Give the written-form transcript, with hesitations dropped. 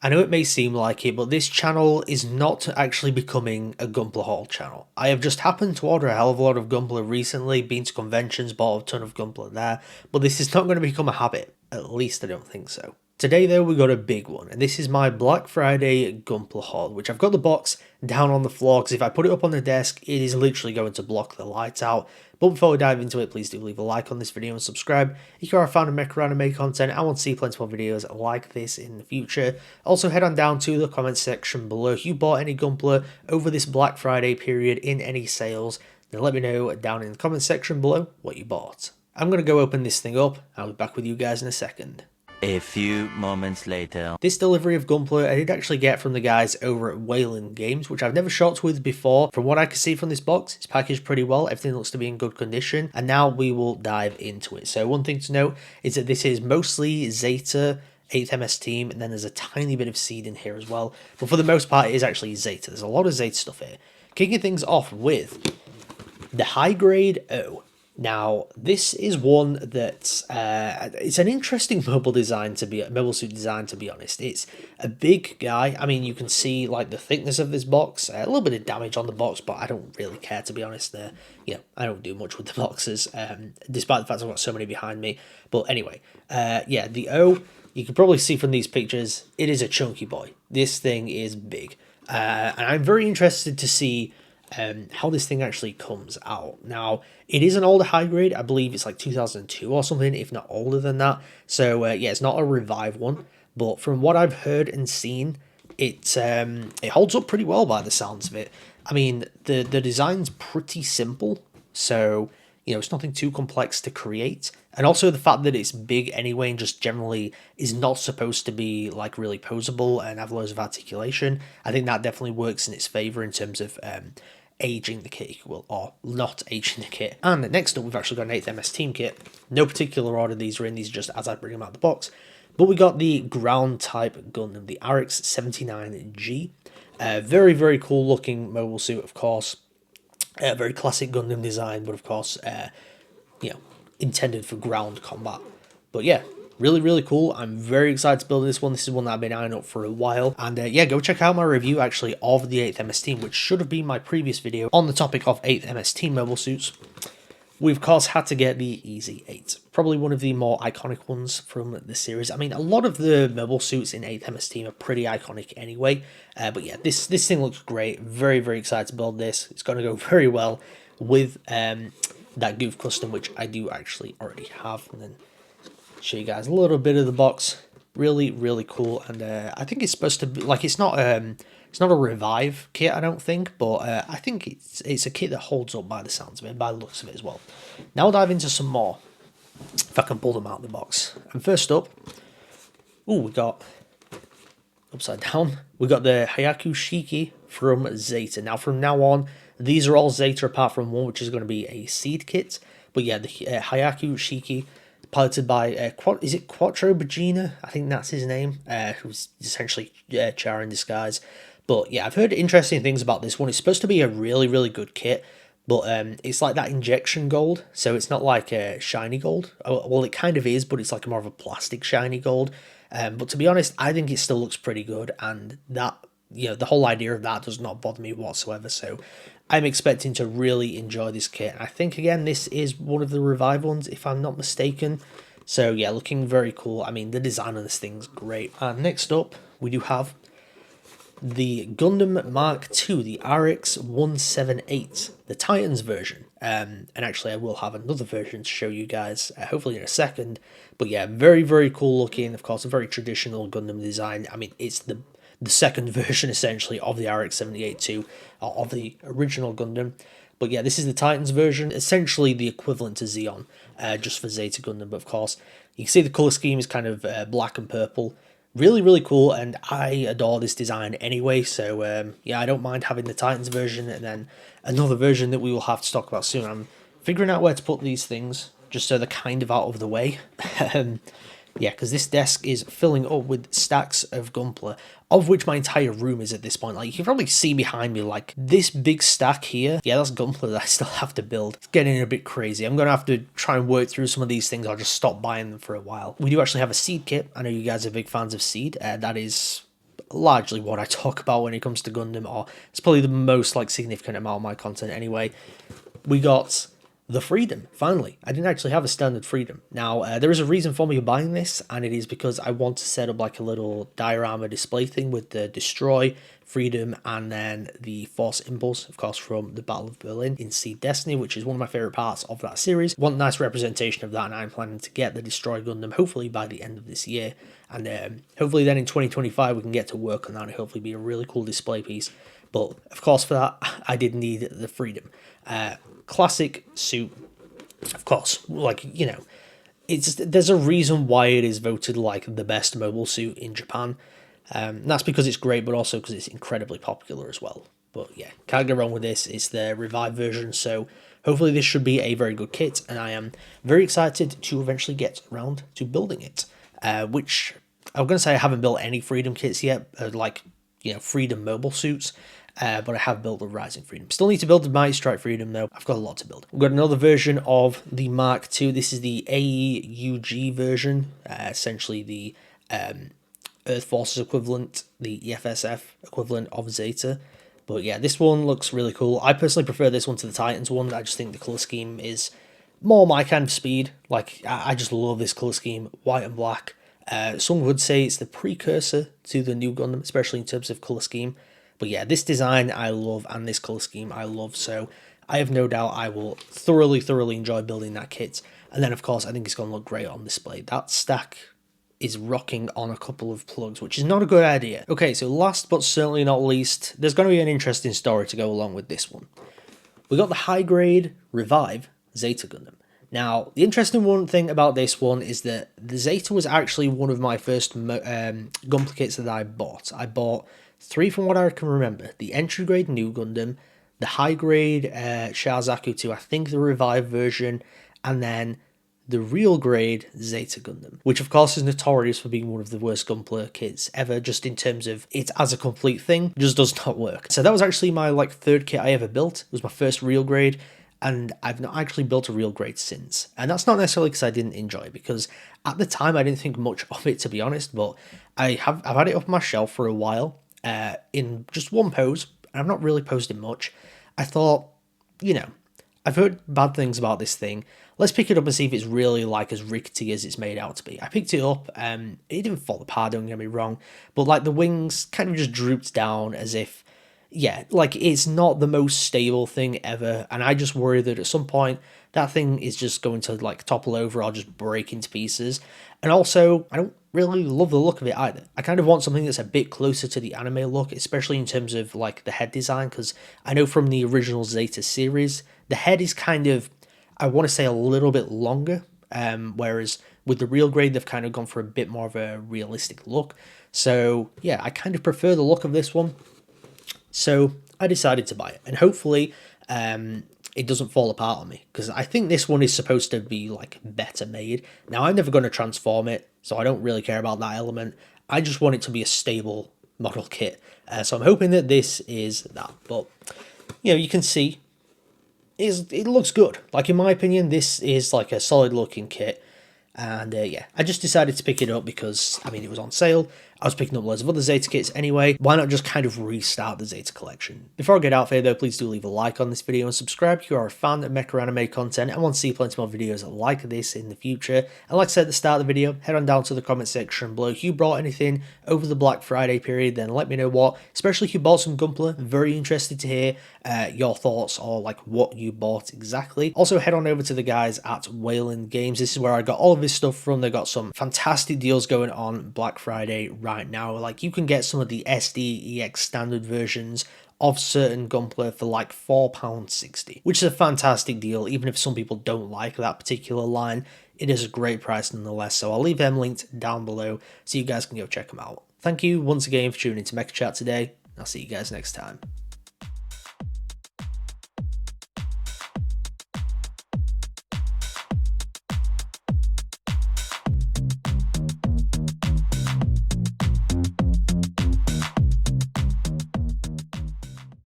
I know it may seem like it, but this channel is not actually becoming a Gunpla haul channel. I have just happened to order a hell of a lot of Gunpla recently, been to conventions, bought a ton of Gunpla there, but this is not going to become a habit. At least I don't think so. Today though, we got a big one, and this is my Black Friday Gunpla haul, which I've got the box down on the floor, because if I put it up on the desk, it is literally going to block the light out. But before we dive into it, please do leave a like on this video and subscribe if you are a fan of Mecha anime content and want to see plenty more videos like this in the future. Also head on down to the comment section below if you bought any Gunpla over this Black Friday period in any sales. Then let me know down in the comment section below what you bought. I'm going to go open this thing up. I'll be back with you guys in a second. A few moments later. This delivery of Gunpla I did actually get from the guys over at Wayland Games, which I've never shopped with before. From what I can see from this box, it's packaged pretty well, everything looks to be in good condition, and now we will dive into it. So one thing to note is that this is mostly Zeta, 8th MS team, and then there's a tiny bit of Seed in here as well, but for the most part it is actually Zeta. There's a lot of Zeta stuff here. Kicking things off with the high grade O. Now, this is one that it's an interesting mobile suit design, to be honest. It's a big guy. I mean, you can see like the thickness of this box, a little bit of damage on the box, but I don't really care, to be honest. I don't do much with the boxes, despite the fact I've got so many behind me. But anyway, yeah, the O, you can probably see from these pictures, it is a chunky boy. This thing is big, and I'm very interested to see how this thing actually comes out. Now, it is an older high grade. I believe it's like 2002 or something, if not older than that. So yeah, it's not a revive one, but from what I've heard and seen, it holds up pretty well by the sounds of it. I mean, the design's pretty simple, so you know, it's nothing too complex to create. And also the fact that it's big anyway and just generally is not supposed to be like really posable and have loads of articulation, I think that definitely works in its favor in terms of aging the kit, if you will, or not aging the kit. And next up, we've actually got an 8th MS team kit. No particular order these are in, these are just as I bring them out of the box. But we got the ground type Gundam, the aeug 79G. Very, very cool looking mobile suit, of course. Very classic Gundam design, but of course, you know, intended for ground combat. But yeah, really, really cool. I'm very excited to build this one. This is one that I've been eyeing up for a while. And yeah, go check out my review actually of the 8th MS team, which should have been my previous video on the topic of 8th MS team mobile suits. We, of course, had to get the Easy 8. Probably one of the more iconic ones from the series. I mean, a lot of the mobile suits in 8th MS team are pretty iconic anyway. But yeah, this thing looks great. Very, very excited to build this. It's going to go very well with that goof custom, which I do actually already have. And then show you guys a little bit of the box. Really, really cool. And I think it's supposed to be like, it's not a revive kit, I don't think, but I think it's a kit that holds up by the sounds of it, by the looks of it as well. Now we'll dive into some more, if I can pull them out of the box. And first up, we got upside down. We got the hyaku shiki from Zeta. Now from now on, these are all Zeta apart from one, which is going to be a seed kit. But yeah, the hyaku shiki, piloted by is it Quattro Bagina? I think that's his name. Who's essentially Char in disguise. But yeah, I've heard interesting things about this one. It's supposed to be a really, really good kit, but it's like that injection gold, so it's not like a shiny gold. Well, it kind of is, but it's like more of a plastic shiny gold. But to be honest, I think it still looks pretty good, and that, you know, the whole idea of that does not bother me whatsoever. So I'm expecting to really enjoy this kit. I think again, this is one of the revive ones, if I'm not mistaken. So yeah, looking very cool. I mean, the design of this thing's great. And next up, we do have the Gundam Mark II, the RX 178, the Titans version. And actually I will have another version to show you guys, hopefully in a second. But yeah, very, very cool looking. Of course, a very traditional Gundam design. I mean, it's the second version, essentially, of the RX 78-2, of the original Gundam. But yeah, this is the Titans version, essentially the equivalent to Xeon, just for Zeta Gundam. But of course, you can see the colour scheme is kind of black and purple. Really, really cool, and I adore this design anyway, so yeah, I don't mind having the Titans version, and then another version that we will have to talk about soon. I'm figuring out where to put these things, just so they're kind of out of the way. Yeah, because this desk is filling up with stacks of Gunpla, of which my entire room is at this point. Like, you can probably see behind me, like, this big stack here. Yeah, that's Gunpla that I still have to build. It's getting a bit crazy. I'm going to have to try and work through some of these things. I'll just stop buying them for a while. We do actually have a seed kit. I know you guys are big fans of seed. That is largely what I talk about when it comes to Gundam, or it's probably the most like significant amount of my content anyway. We got the Freedom, finally. I didn't actually have a standard Freedom. Now, there is a reason for me buying this, and it is because I want to set up like a little diorama display thing with the Destroy, Freedom, and then the Force Impulse, of course, from the Battle of Berlin in Seed Destiny, which is one of my favourite parts of that series. Want a nice representation of that, and I'm planning to get the Destroy Gundam hopefully by the end of this year. And hopefully then in 2025 we can get to work on that and hopefully be a really cool display piece. But of course for that, I did need the Freedom. Classic suit, of course, like, you know, there's a reason why it is voted like the best mobile suit in Japan. That's because it's great, but also because it's incredibly popular as well. But yeah, can't go wrong with this. It's the revived version, so hopefully this should be a very good kit, and I am very excited to eventually get around to building it. Which I'm going to say I haven't built any Freedom kits yet, like, you know, Freedom mobile suits. But I have built the Rising Freedom. Still need to build the Mighty Strike Freedom though. I've got a lot to build. We've got another version of the Mark II. This is the aeug version, essentially the Earth Forces equivalent, the EFSF equivalent of Zeta. But yeah, this one looks really cool. I personally prefer this one to the Titans one. I just think the colour scheme is more my kind of speed. Like, I just love this colour scheme, white and black. Some would say it's the precursor to the new Gundam, especially in terms of colour scheme. But yeah, this design I love, and this colour scheme I love, so I have no doubt I will thoroughly enjoy building that kit. And then, of course, I think it's going to look great on display. That stack is rocking on a couple of plugs, which is not a good idea. Okay, so last but certainly not least, there's going to be an interesting story to go along with this one. We got the high-grade Revive Zeta Gundam. Now, the interesting one thing about this one is that the Zeta was actually one of my first Gunpla kits that I bought. I bought 3 from what I can remember. The entry grade New Gundam, the high grade Shazaku 2, I think the Revive version, and then the real grade Zeta Gundam, which of course is notorious for being one of the worst Gunpla kits ever, just in terms of it as a complete thing, just does not work. So that was actually my like 3rd kit I ever built. It was my first real grade, and I've not actually built a real grade since. And that's not necessarily because I didn't enjoy it, because at the time I didn't think much of it, to be honest, but I've had it up on my shelf for a while. In just one pose, and I've not really posed it much. I thought, you know, I've heard bad things about this thing. Let's pick it up and see if it's really like as rickety as it's made out to be. I picked it up, it didn't fall apart, don't get me wrong, but like the wings kind of just drooped down as if, yeah, like it's not the most stable thing ever, and I just worry that at some point that thing is just going to like topple over or just break into pieces. And also, I don't really love the look of it either. I kind of want something that's a bit closer to the anime look, especially in terms of like the head design, because I know from the original Zeta series, the head is kind of, I want to say, a little bit longer, whereas with the real grade, they've kind of gone for a bit more of a realistic look. So yeah, I kind of prefer the look of this one. So I decided to buy it, and hopefully it doesn't fall apart on me, because I think this one is supposed to be like better made. Now, I'm never going to transform it, so I don't really care about that element. I just want it to be a stable model kit. So I'm hoping that this is that. But, you know, you can see it looks good. Like, in my opinion, this is like a solid looking kit. And yeah, I just decided to pick it up because, I mean, it was on sale. I was picking up loads of other Zeta kits anyway. Why not just kind of restart the Zeta collection? Before I get out there though, please do leave a like on this video and subscribe if you are a fan of Mecha anime content and want to see plenty more videos like this in the future. And like I said at the start of the video, head on down to the comment section below. If you brought anything over the Black Friday period, then let me know what. Especially if you bought some Gunpla, very interested to hear your thoughts or like what you bought exactly. Also head on over to the guys at Wayland Games. This is where I got all of this stuff from. They got some fantastic deals going on Black Friday right now. Like, you can get some of the SD EX standard versions of certain Gunpla for like £4.60, which is a fantastic deal. Even if some people don't like that particular line, it is a great price nonetheless. So I'll leave them linked down below so you guys can go check them out. Thank you once again for tuning into Mecha Chat today. I'll see you guys next time.